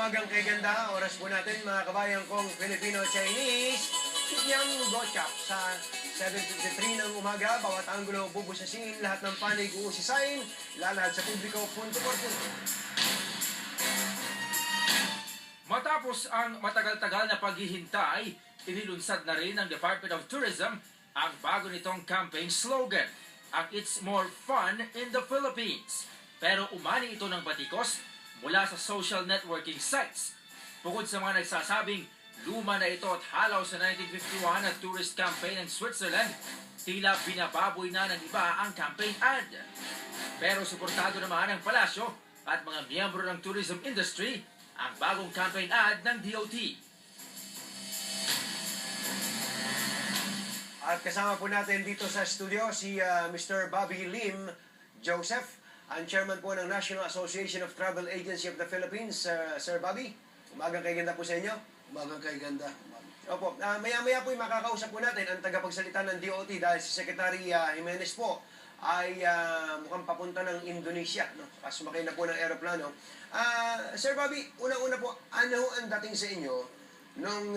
umagang kay ganda. Oras po natin mga kabayan kong Filipino-Chinese. Yang Gochap sa 7:53 ng umaga. Bawat anggulo bubusasin, lahat ng panig uusisain. Lalahad sa publiko, punto por punto. Matapos ang matagal-tagal na paghihintay, inilunsad na rin ng Department of Tourism ang bago nitong campaign slogan, ang It's More Fun in the Philippines. Pero umani ito ng batikos mula sa social networking sites. Bukod sa mga nagsasabing luma na ito at halaw sa 1951 na tourist campaign ng Switzerland, tila binababoy na ng iba ang campaign ad. Pero suportado naman ng palasyo at mga miyembro ng tourism industry ang bagong campaign ad ng DOT. At kasama po natin dito sa studio si Mr. Bobby Lim Joseph, ang chairman po ng National Association of Travel Agency of the Philippines. Sir Bobby, umagang kay ganda po sa inyo. Umagang kay ganda. Opo, maya-maya po makakausap po natin ang tagapagsalita ng DOT dahil si Secretary Jimenez po ay mukhang papunta ng Indonesia. No? Sumakay na po ng aeroplano. Sir Bobby, unang-una po, ano ang dating sa inyo nung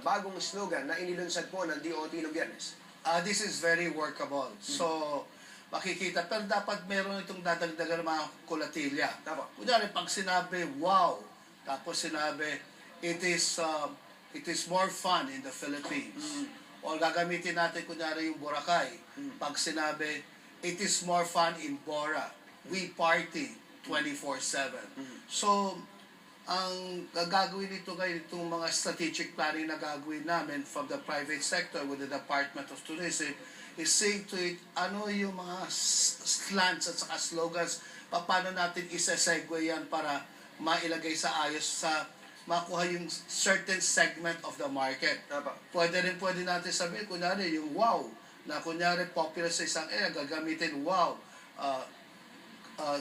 bagong slogan na inilunsad po ng DOT noong Biyernes? This is very workable. So, makikita. Pero dapat meron itong dadagdagan ng mga kulatilya. Tama. Kunyari, pag sinabi, wow, tapos sinabi, it is more fun in the Philippines. O gagamitin natin, kunyari, yung Boracay. Pag sinabi, it is more fun in Bora. We party 24/7. So, ang gagawin nito ngayon, itong mga strategic planning na gagawin namin from the private sector with the Department of Tourism is saying to it, ano yung mga slants at saka slogans, paano natin isa-segue yan para mailagay sa ayos sa makuha yung certain segment of the market. Pwede natin sabihin, kunyari, yung wow, na kunyari popular sa isang area, gagamitin wow.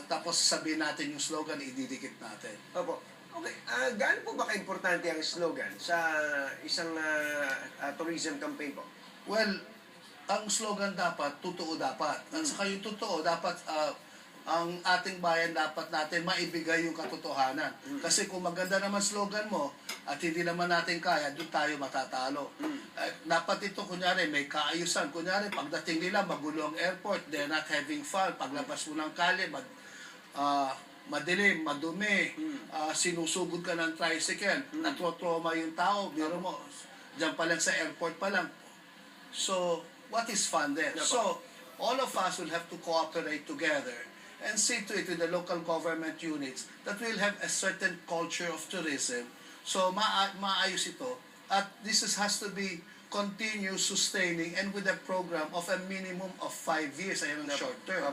Tapos sabihin natin yung slogan, ididikit natin. Opo. Okay, gaano po ba ka-importante ang slogan sa isang tourism campaign po? Well, ang slogan dapat, totoo dapat. At saka yung totoo, dapat ang ating bayan dapat natin maibigay yung katotohanan. Kasi kung maganda naman slogan mo at hindi naman natin kaya, doon tayo matatalo. Dapat ito, kunyari, may kaayusan. Kunyari, pagdating nila, magulo ang airport, they're not having fun. Paglabas mo ng kali, madilim, madumi, sinusugod ka ng tricycle, natro-trauma yung tao, biro mo, dyan pa lang sa airport pa lang. So, what is fun there? So, all of us will have to cooperate together and see to it with the local government units that we'll have a certain culture of tourism. So, maayos ito. At has to be continuous, sustaining, and with a program of a minimum of 5 years, ayun ang short term.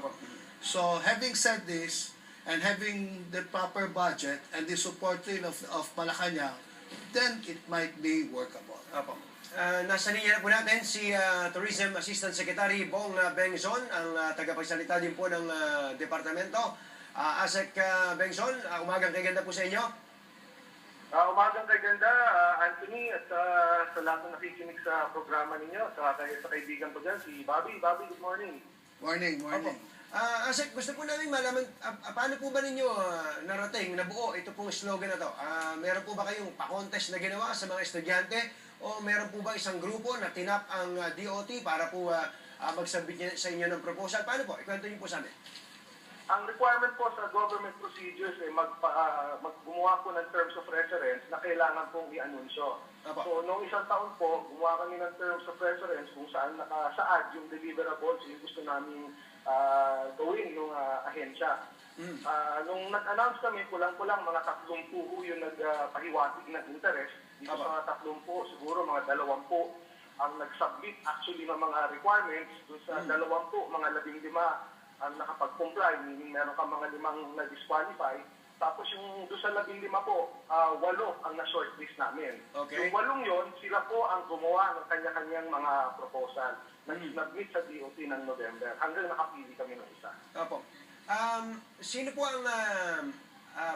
So, having said this, and having the proper budget and the support rin of Malacanang, then it might be workable. Opo. Nasa linya na po natin si Tourism Assistant Secretary Bong Bengzon, ang tagapagsalita din po ng departamento. Asek Bengzon, umagang kay ganda po sa inyo. Umagang kay ganda, Anthony, at sa lahat na nakikinig sa programa ninyo, sa kaibigan ko dyan, si Bobby. Bobby, good morning. Morning. Asek, gusto po namin malaman, paano po ba ninyo narating, nabuo ito pong slogan na to? Meron po ba kayong pa-contest na ginawa sa mga estudyante? O meron po ba isang grupo na tinap ang DOT para po magsabit sa inyo ng proposal? Paano po? Ikwento niyo po sa amin. Ang requirement po sa government procedures ay gumawa po ng terms of reference na kailangan pong i-anunsyo. So, noong isang taon po, gumawa kami ng terms of reference kung saan nakasaad yung deliverables yung gusto namin gawin yung ahensya. Nung nag-announce kami, kulang-kulang mga 30 yung nagpahiwatig ng interest. Dito sa mga 30, siguro mga 20 ang nag-submit actually ng mga requirements. Doon sa 20, mga 15 ang nakapag-comply, meaning meron ka mga 5 na-disqualify. Tapos yung doon sa 15 po, 8 ang na-shortlist namin. Okay. Yung 8 yon, sila po ang gumawa ng kanya-kanyang mga proposal na sinabmit sa DOT ng November. Hanggang nakapili kami ng isa. Opo. Sino po ang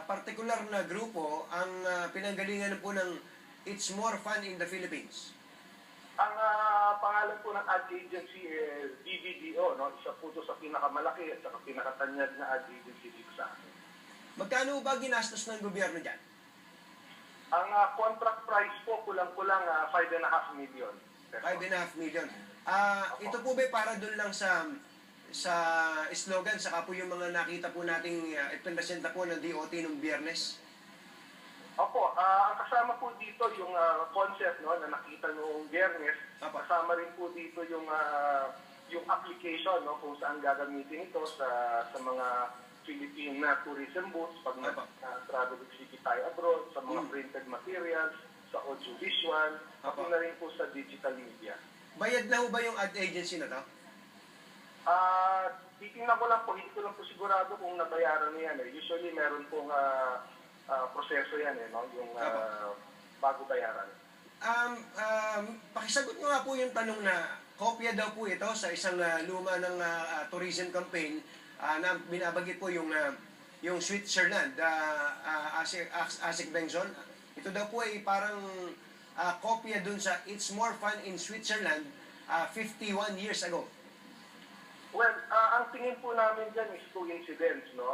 particular na grupo ang pinanggalingan po ng It's More Fun in the Philippines? Ang pangalan po ng ad agency is DBDO, no? Isa po ito sa pinakamalaki at sa pinakatanyag na ad agency dito sa atin. Magkano ba ginastos ng gobyerno dyan? Ang contract price po, kulang-kulang 5.5 million. 5.5 million. Ito po ba para doon lang sa slogan, saka po yung mga nakita po nating ipinresenta po ng DOT nung Biyernes? Opo, ang kasama po dito yung concept no, na nakita noong Biyernes. Apa. Kasama rin po dito yung application no, kung saan gagamitin ito sa mga Philippine tourism booths pag travel exhibit tayo abroad, sa mga printed materials, sa audiovisual, pati na rin po sa digital media. Bayad na ho ba yung ad agency na to? Titingnan ko lang po, hindi ko lang po sigurado kung nabayaran niya yan. Usually meron pong proseso yan no? Yung bago bayaran. Pakisagot mo nga po yung tanong na kopya daw po ito sa isang luma ng tourism campaign na binabagit po yung Switzerland, Asik Bengzon. Ito daw po ay parang kopya dun sa It's More Fun in Switzerland 51 years ago. Well, ang tingin po namin dyan is coincidence, no?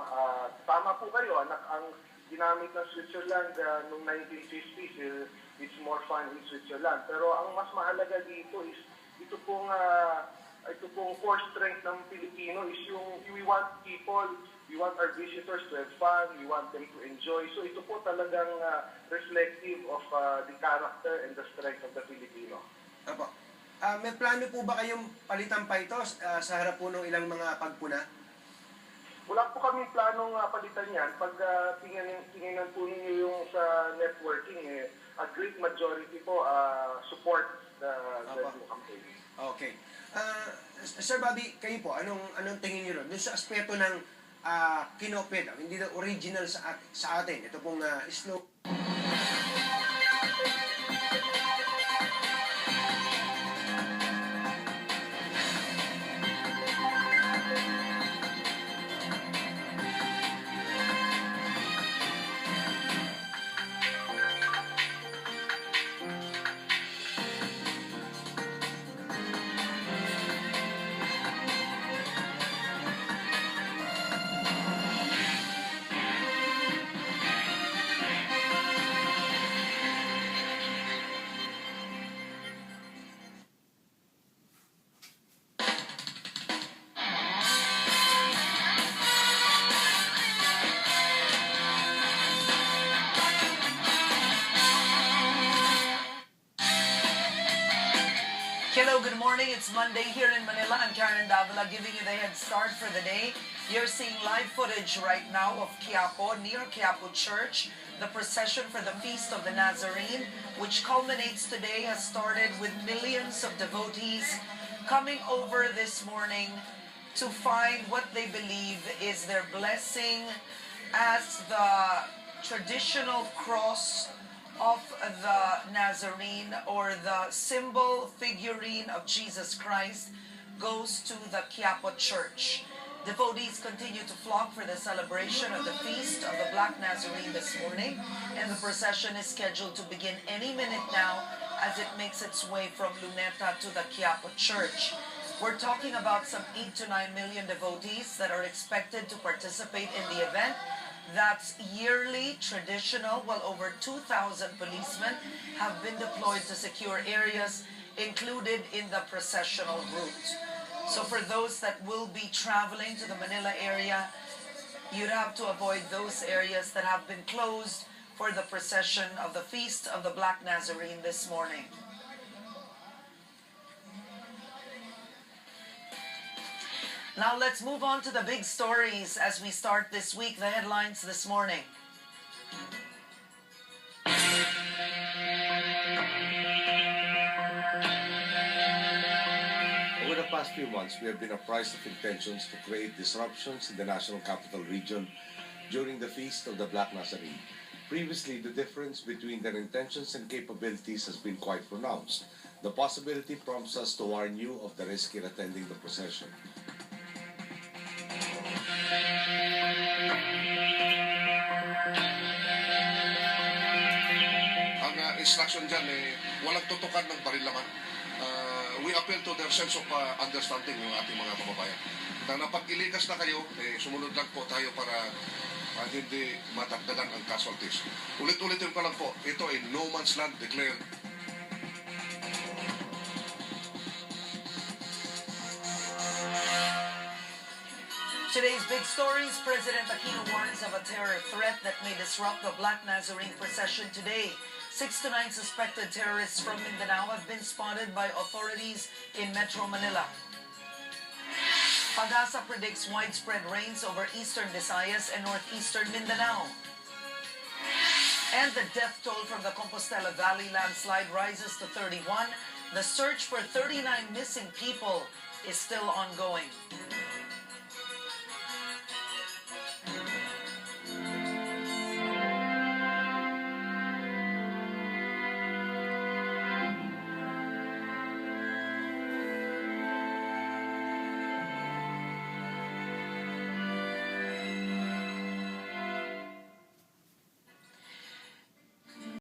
Tama po kayo, ang ginamit ng Switzerland noong 1950s, it's more fun in Switzerland. Pero ang mas mahalaga dito is ito pong core strength ng Pilipino is yung we want our visitors to have fun, we want them to enjoy. So ito po talagang reflective of the character and the strength of the Filipino. Apo. May plano po ba kayong palitan pa ito sa harap po ng ilang mga pagpuna? Wala po kaming planong palitan yan. Pag tingnan po ninyo yung sa networking, a great majority po support the new campaign. Okay. Sir Bobby, kayo po, anong tingin niyo ron? Doon sa aspeto ng kinopia, hindi na original sa atin. Ito pong slow. Hello, good morning. It's Monday here in Manila. I'm Karen Davila giving you the head start for the day. You're seeing live footage right now of Quiapo, near Quiapo Church. The procession for the Feast of the Nazarene, which culminates today, has started with millions of devotees coming over this morning to find what they believe is their blessing as the traditional cross of the Nazarene, or the symbol figurine of Jesus Christ, goes to the Quiapo Church. Devotees continue to flock for the celebration of the Feast of the Black Nazarene this morning, and the procession is scheduled to begin any minute now as it makes its way from Luneta to the Quiapo Church. We're talking about some 8 to 9 million devotees that are expected to participate in the event. That's yearly, traditional. Well, over 2,000 policemen have been deployed to secure areas included in the processional route. So for those that will be traveling to the Manila area, you'd have to avoid those areas that have been closed for the procession of the Feast of the Black Nazarene this morning. Now let's move on to the big stories as we start this week, the headlines this morning. Over the past few months, we have been apprised of intentions to create disruptions in the National Capital Region during the Feast of the Black Nazarene. Previously, the difference between their intentions and capabilities has been quite pronounced. The possibility prompts us to warn you of the risk in attending the procession. Ang instruction dyan walang tutukan ng barilaman. we appeal to their sense of understanding ng ating mga kababayan. Na napag-ilikas na kayo, sumunod lang po tayo para hindi matagdagan ang casualties. Ulit-ulitin ko lang po, ito ay no man's land declared. Today's big stories, President Aquino warns of a terror threat that may disrupt the Black Nazarene procession today. 6 to 9 suspected terrorists from Mindanao have been spotted by authorities in Metro Manila. Pag-asa predicts widespread rains over eastern Visayas and northeastern Mindanao. And the death toll from the Compostela Valley landslide rises to 31. The search for 39 missing people is still ongoing.